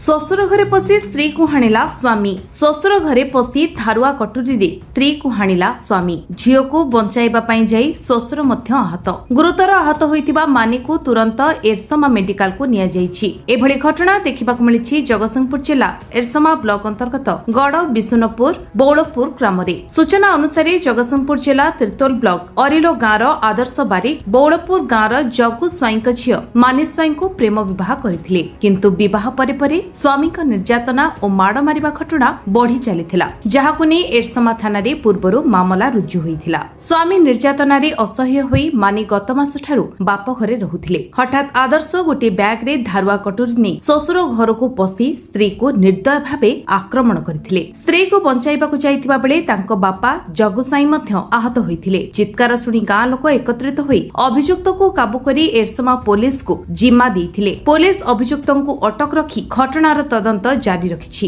ଶ୍ୱଶୁର ଘରେ ପଶି ସ୍ତ୍ରୀ को हाणिला स्वामी। ଶ୍ୱଶୁର ଘରେ ପଶି धारुआ कटुरी रे स्त्री को हाणिला स्वामी। झील को बंचाइबा पई जाई ଶ୍ୱଶୁର ମଧ୍ୟ आहत। गुरुतर आहत होइतिबा मानी को तुरंत एरसमा मेडिकल को निया जाईछि। एभଳି घटना देखिबाकु मिलिछि जगतसिंहपुर जिला एरसमा ब्लॉक अंतर्गत गड़ बिशुनपुर बौलपुर ग्राम रे। सूचना अनुसार जगतसिंहपुर जिला तिर्तोल ब्लॉक अरिलो गाँव आदर्श बारिक बौलपुर गाँव जगु स्वाईंक झील मानी स्वाई को प्रेम विवाह करथिले, किंतु विवाह परे परे स्वामी का निर्यातना और माड़ मारिबा घटना बढ़ी चलीथिला, जहाकु नै एरसमा थाना रे पूर्वरु मामला रुजु होइथिला। स्वामी निर्यातना रे असह्य होई मानी गत मास ठारू बाप घरे रहुथिले। हठात आदर्श गोटे बैग रे धारुआ कटोरी नै ଶ୍ୱଶୁର घरकु पसी स्त्री को निर्दय भाबे आक्रमण करथिले। स्त्री को बंचाइबाकु जाइथिबा बेले तांको बापा जगुसाई मध्य आहत होइथिले। चित्कार सुनी गाँ लोक एकत्रित होई अभियुक्त को काबू करी एरसमा पुलिस को जिम्मा देइथिले। पुलिस अभियुक्त को अटक रखी घटनार तदंत जारी रखिछि।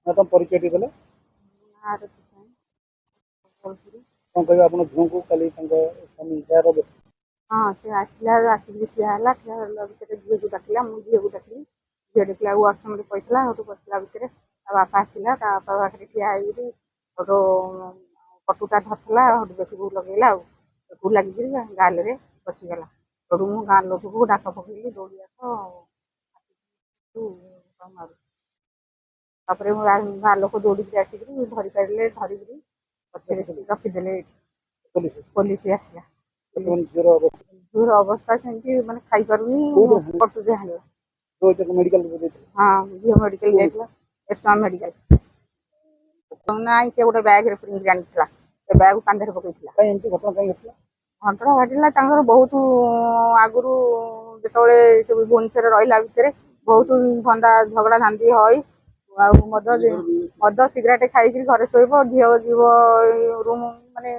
परिचय देले कोन कहबा अपन झों को काली संग स्वामी यार हाँ से आसला आसिक ठिया होला ठिया होला भितर झील को डाकिला मु झील को डाकिली झील देखला वो आश्रम रे पइतला होटो बसला भितर बापा आसिला ता बापा पाखरे ठिया आइरी होटो कटुटा धरला होटो देखु लगेला को लागि गाल रे बसी गला। होटो मु गाल लोक को डाक पकेली दौड़ी आस मारू तापरे मु गाल लोक दौड़ी आसिक धरि पाइले धरि पछे रखिदेले। पुलिस आसला दूर अवस्था से माने खाई पारुनी कटु जे हाल मेडिकल हाँ झील मेडिकल जाइला एरसमा मेडिकल नाई के गोटे बैग रे पुरी जानितला ए बैग कांधरे पकैतला काई एंती घटना काई होतला घंटा घटिला तांगर बहुत आगुरु जेतबेले से भुवनेश्वर रहिला भितरे बहुत भंडा झगड़ा झांदी होई मद सिगरेट खाइकरी घरे शोइबो झील जीव रूम माने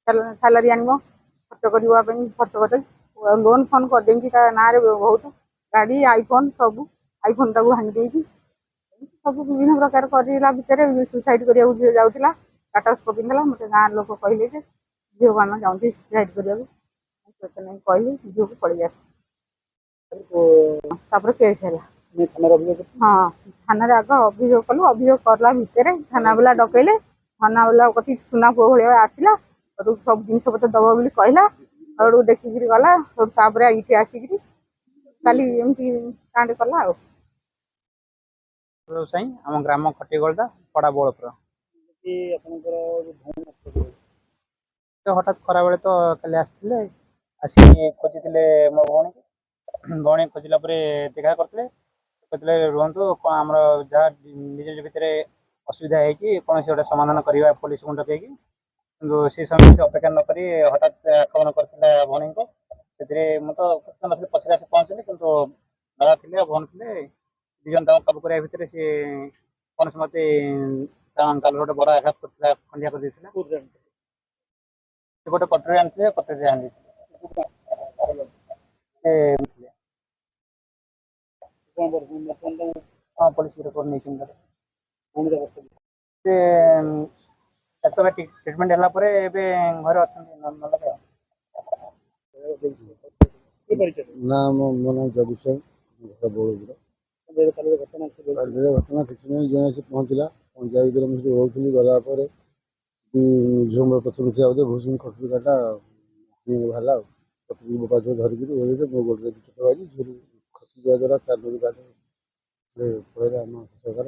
सैलरी आनिबो खर्च करबा पई खर्च करते लोन फोन कर देंगी ता ना रे बहुत गाड़ी आईफोन सब आईफोन ताको भांगी देइछि सब विभिन्न प्रकार करला भितर सुसाइड करिया जाउतिला टाटास पकिनला मते गाँ लोक कहले जे झील को आम जाउंती सुसाइड करिया से नहीं कहली झील को पड़ी आस तापर केस हैला हाँ थाना आग अभियोग कलु अभियोग करला भितर थाना वाला डकैले थाना वाला कथी सुना पुओ भाई आसला सब जिन पत्र दब बोली कहला और देखिकी गला तापर ये आसिक काली एमती कांड कला आम ग्राम खटीगोलटा पड़ा बोलपुर तो हठात खरा बेले तो कल आसते आसिक खोजी मो भौणी खोजला देखा करते कहते रुहतु आम जहाँ निज निज भितर असुविधा है कौन गोटे समाधान करवा पुलिस को डकई से समय से अपेक्षा नक हठात आक्रमण करता भौणी को से मुझे नी पचर आस पहुँचली कि दादा थे भौणी थे दिजन काबू करने भितर सी कौन से मत गोटे बड़ा आघात कर खंडिया कर गोटे कटोरी आनी कटोरी आनी हाँ पुलिस रिपोर्ट नहीं ट्रिटमेंट है घर अच्छा ना मो नाम जगुसाई घटना किसी नहीं जो पहुँचला पंचायत मुझे रोकली गलापर झील पचर ठिया होते भूषण खटुरी काटा बाहर कटुरी बोका छो धरिकी मो गोटे चोट बाजी झील खसी जावा द्वारा कानूनी पड़ेगा आम सरकार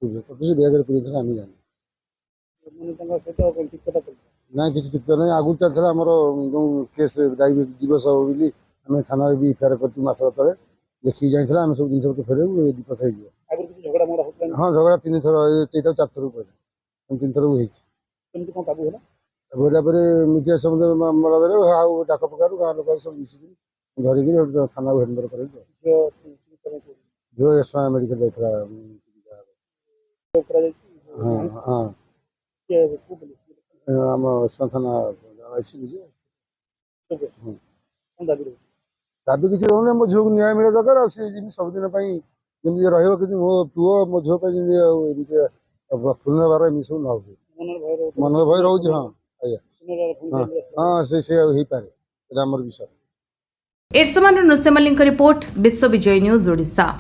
कटुरी बैग पूरी आम जानी ना कि तिक्त ना आगु चलता आमर जो केस दिवस बोली आम थाना भी एफआईआर करस तले लिखिकी जाइए आम सब जिन फेरबू दिवस हो हाँ झगड़ा 3 थर 4 थर पहले 3 थर होगा मीडिया समझ डाक पकार गाँव लोग सब मिसिक धरिकी थाना को हैंडओवर कर एरसमा मेडिकल जाइए हाँ आम एरसमा थाना दाबी किसी रोने मो झील को न्याय मिले दरकार सबुदिन जमी रही मो पुओ मो झील पुनर्बार एम सब न हो मन भय रोचे हाँ हाँ हाँ से हो पारे आम विश्वास। एरसमान नृसिंहमल्लिक रिपोर्ट विश्व विजय न्यूज ओडिशा।